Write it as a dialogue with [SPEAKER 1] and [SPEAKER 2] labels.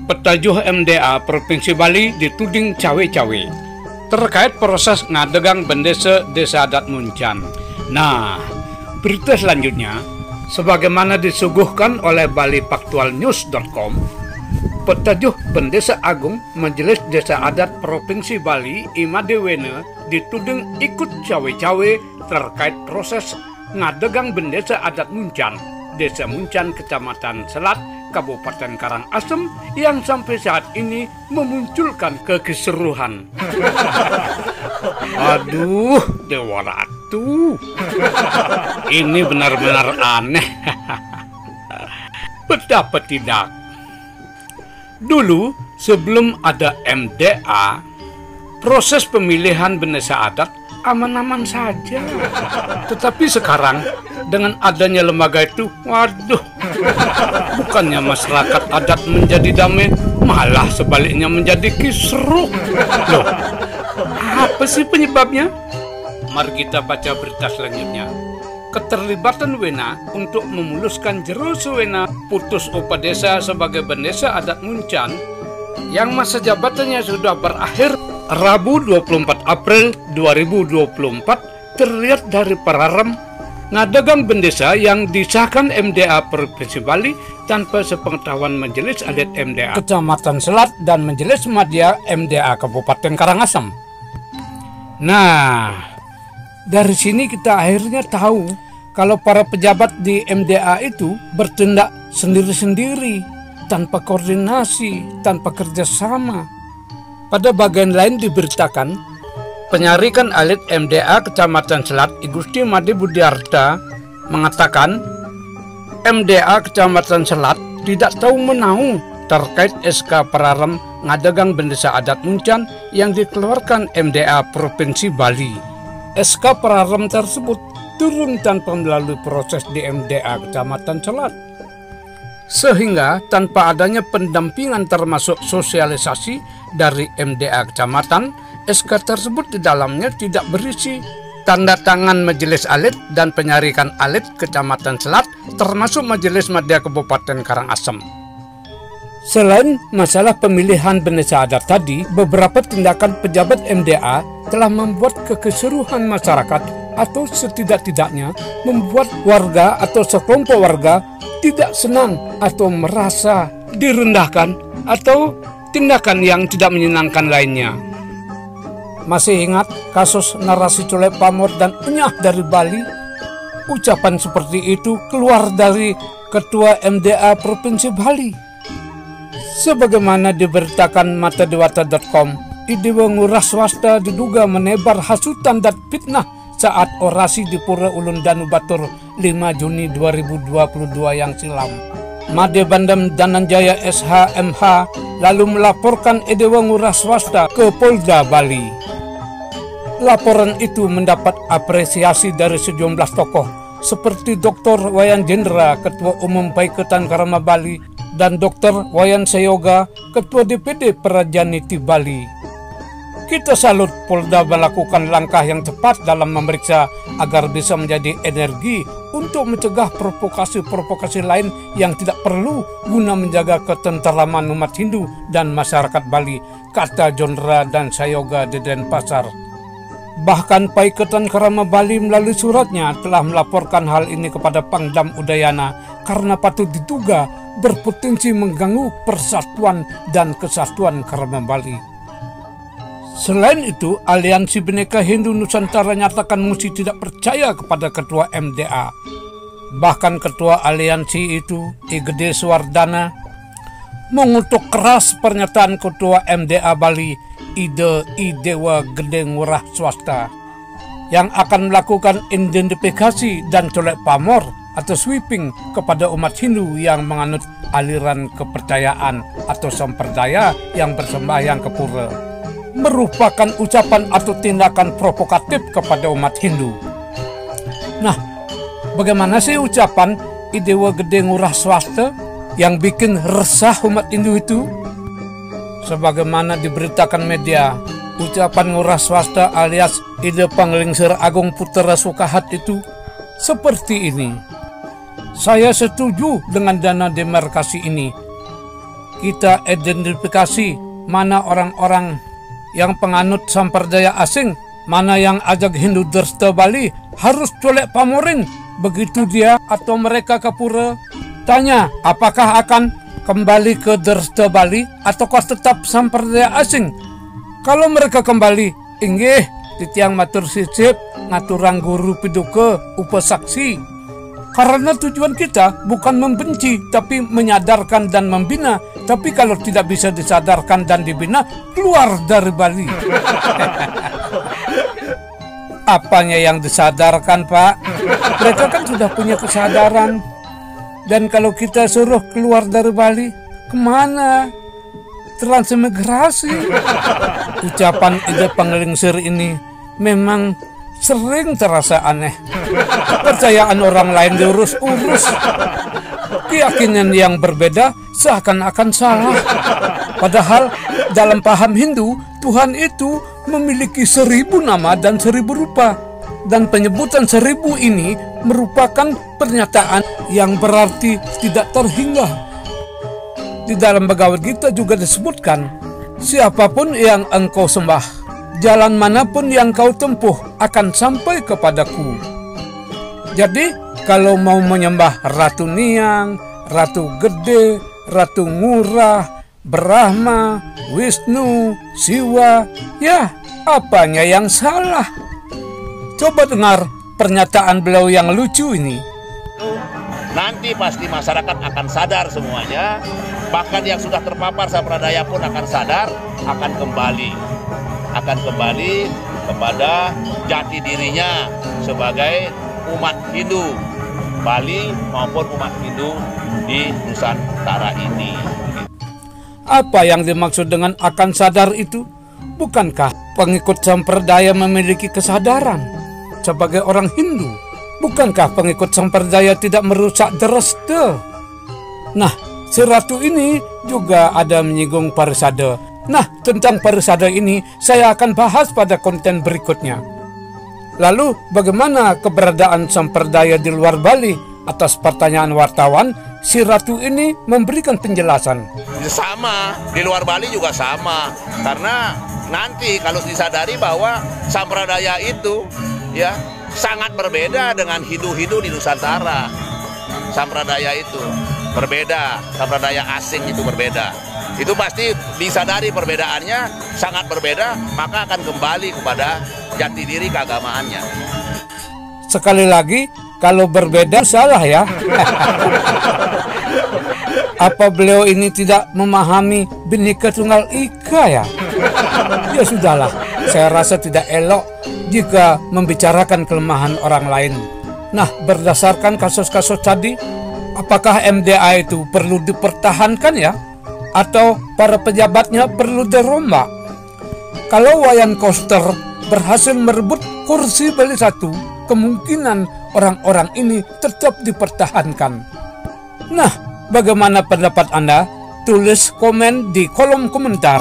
[SPEAKER 1] Petajuh MDA Provinsi Bali dituding cawe-cawe terkait proses ngadegang bendesa Desa Adat Muncan. Nah, berita selanjutnya, sebagaimana disuguhkan oleh balifaktualnews.com, Petajuh Bendesa Agung Majelis Desa Adat Provinsi Bali Imadewene dituding ikut cawe-cawe terkait proses ngadegang bendesa Adat Muncan, Desa Muncan, Kecamatan Selat, Kabupaten Karangasem, yang sampai saat ini memunculkan kekisruhan. Aduh, Dewa Ratu, ini benar-benar aneh. Betapa tidak? Dulu, sebelum ada MDA, proses pemilihan bendesa adat aman-aman saja. Tetapi sekarang, dengan adanya lembaga itu, waduh, bukannya masyarakat adat menjadi damai, malah sebaliknya menjadi kisruh. Loh, apa sih penyebabnya? Mari kita baca berita selanjutnya. Keterlibatan Wena untuk memuluskan jero sewena putus upadesa sebagai bendesa adat Muncan yang masa jabatannya sudah berakhir Rabu 24 April 2024 terlihat dari pararem ngadegang bendesa yang disahkan MDA Provinsi Bali tanpa sepengetahuan Majelis Adat MDA Kecamatan Selat dan Majelis Madya MDA Kabupaten Karangasem. Nah, dari sini kita akhirnya tahu kalau para pejabat di MDA itu bertindak sendiri-sendiri, tanpa koordinasi, tanpa kerjasama. Pada bagian lain diberitakan, penyarikan alit MDA Kecamatan Selat Igusti Made Budiarta mengatakan MDA Kecamatan Selat tidak tahu menahu terkait SK Pararem ngadegang bendesa adat Muncan yang dikeluarkan MDA Provinsi Bali. SK Pararem tersebut turun tanpa melalui proses di MDA Kecamatan Selat. Sehingga tanpa adanya pendampingan termasuk sosialisasi dari MDA Kecamatan, SK tersebut di dalamnya tidak berisi tanda tangan Majelis Alit dan penyarikan alit Kecamatan Selat termasuk Majelis Madya Kabupaten Karangasem. Selain masalah pemilihan bendesa adat tadi, beberapa tindakan pejabat MDA telah membuat kekisruhan masyarakat atau setidak-tidaknya membuat warga atau sekelompok warga tidak senang atau merasa direndahkan atau tindakan yang tidak menyenangkan lainnya. Masih ingat kasus narasi Colek Pamor dan Enyah dari Bali? Ucapan seperti itu keluar dari Ketua MDA Provinsi Bali. Sebagaimana diberitakan matadewata.com, Idewa Ngurah Swasta diduga menebar hasutan dan fitnah saat orasi di Pura Ulun Danu Batur 5 Juni 2022 yang silam. Made Bandam Dananjaya SHMH lalu melaporkan Idewa Ngurah Swasta ke Polda Bali. Laporan itu mendapat apresiasi dari sejumlah tokoh seperti Dr. Wayan Jendra, Ketua Umum Paiketan Karama Bali, dan Dr. Wayan Sayoga, Ketua DPD Prajaniti Bali. Kita salut Polda melakukan langkah yang cepat dalam memeriksa agar bisa menjadi energi untuk mencegah provokasi-provokasi lain yang tidak perlu guna menjaga ketenteraman umat Hindu dan masyarakat Bali, kata Jendra dan Sayoga di Denpasar. Bahkan Paiketan Karama Bali melalui suratnya telah melaporkan hal ini kepada Pangdam Udayana karena patut diduga berpotensi mengganggu persatuan dan kesatuan Karama Bali. Selain itu, Aliansi Bhinneka Hindu Nusantara nyatakan mesti tidak percaya kepada Ketua MDA. Bahkan Ketua Aliansi itu, I Gede Suwardana, mengutuk keras pernyataan Ketua MDA Bali, Idewa Gede Ngurah Swasta, yang akan melakukan identifikasi dan colek pamor atau sweeping kepada umat Hindu yang menganut aliran kepercayaan atau samperdaya yang bersembahyang ke pura, merupakan ucapan atau tindakan provokatif kepada umat Hindu. Nah, bagaimana sih ucapan Idewa Gede Ngurah Swasta yang bikin resah umat Hindu itu? Sebagaimana diberitakan media, ucapan ngurah swasta alias ide Panglingsir Agung Putra Sukahat itu seperti ini. Saya setuju dengan dana demarkasi ini. Kita identifikasi mana orang-orang yang penganut samperdaya asing, mana yang ajak Hindu Dersta Bali, harus colek pamoring. Begitu dia atau mereka ke pura, tanya apakah akan kembali ke Dersta Bali ataukah tetap samperdaya asing. Kalau mereka kembali, inggih titiang matur sicip ngaturang guru piduke upasaksi. Karena tujuan kita bukan membenci, tapi menyadarkan dan membina. Tapi kalau tidak bisa disadarkan dan dibina, keluar dari Bali. Apanya yang disadarkan, Pak? Mereka kan sudah punya kesadaran. Dan kalau kita suruh keluar dari Bali, kemana? Transmigrasi. Ucapan ide Panglingsir ini memang sering terasa aneh. Kepercayaan orang lain diurus-urus. Keyakinan yang berbeda seakan-akan salah. Padahal dalam paham Hindu, Tuhan itu memiliki 1000 nama dan 1000 rupa. Dan penyebutan 1000 ini merupakan pernyataan yang berarti tidak terhingga. Di dalam Bhagavad Gita juga disebutkan, siapapun yang engkau sembah, jalan manapun yang kau tempuh akan sampai kepadaku. Jadi kalau mau menyembah Ratu Niang, Ratu Gede, Ratu Ngurah, Brahma, Wisnu, Siwa, ya apanya yang salah? Coba dengar pernyataan beliau yang lucu ini.
[SPEAKER 2] Nanti pasti masyarakat akan sadar semuanya. Bahkan yang sudah terpapar sampradaya pun akan sadar, akan kembali kepada jati dirinya sebagai umat Hindu Bali maupun umat Hindu di Nusantara ini.
[SPEAKER 1] Apa yang dimaksud dengan akan sadar itu? Bukankah pengikut sampradaya memiliki kesadaran sebagai orang Hindu? Bukankah pengikut sampradaya tidak merusak Dresta? Nah, si ratu ini juga ada menyinggung parisada. Nah, tentang parisada ini saya akan bahas pada konten berikutnya. Lalu, bagaimana keberadaan sampradaya di luar Bali? Atas pertanyaan wartawan, si ratu ini memberikan penjelasan.
[SPEAKER 2] Sama, di luar Bali juga sama. Karena nanti kalau disadari bahwa sampradaya itu ya sangat berbeda dengan Hindu-Hindu di Nusantara. Sampradaya itu berbeda, sampradaya asing itu berbeda. Itu pasti disadari perbedaannya sangat berbeda, maka akan kembali kepada jati diri keagamaannya.
[SPEAKER 1] Sekali lagi, kalau berbeda salah ya. Apa beliau ini tidak memahami Bhinneka Tunggal Ika ya? Ya sudahlah, saya rasa tidak elok jika membicarakan kelemahan orang lain. Nah, berdasarkan kasus-kasus tadi, apakah MDA itu perlu dipertahankan ya? Atau para pejabatnya perlu dirombak? Kalau Wayan Koster berhasil merebut kursi Bali 1, kemungkinan orang-orang ini tetap dipertahankan. Nah, bagaimana pendapat Anda? Tulis komen di kolom komentar.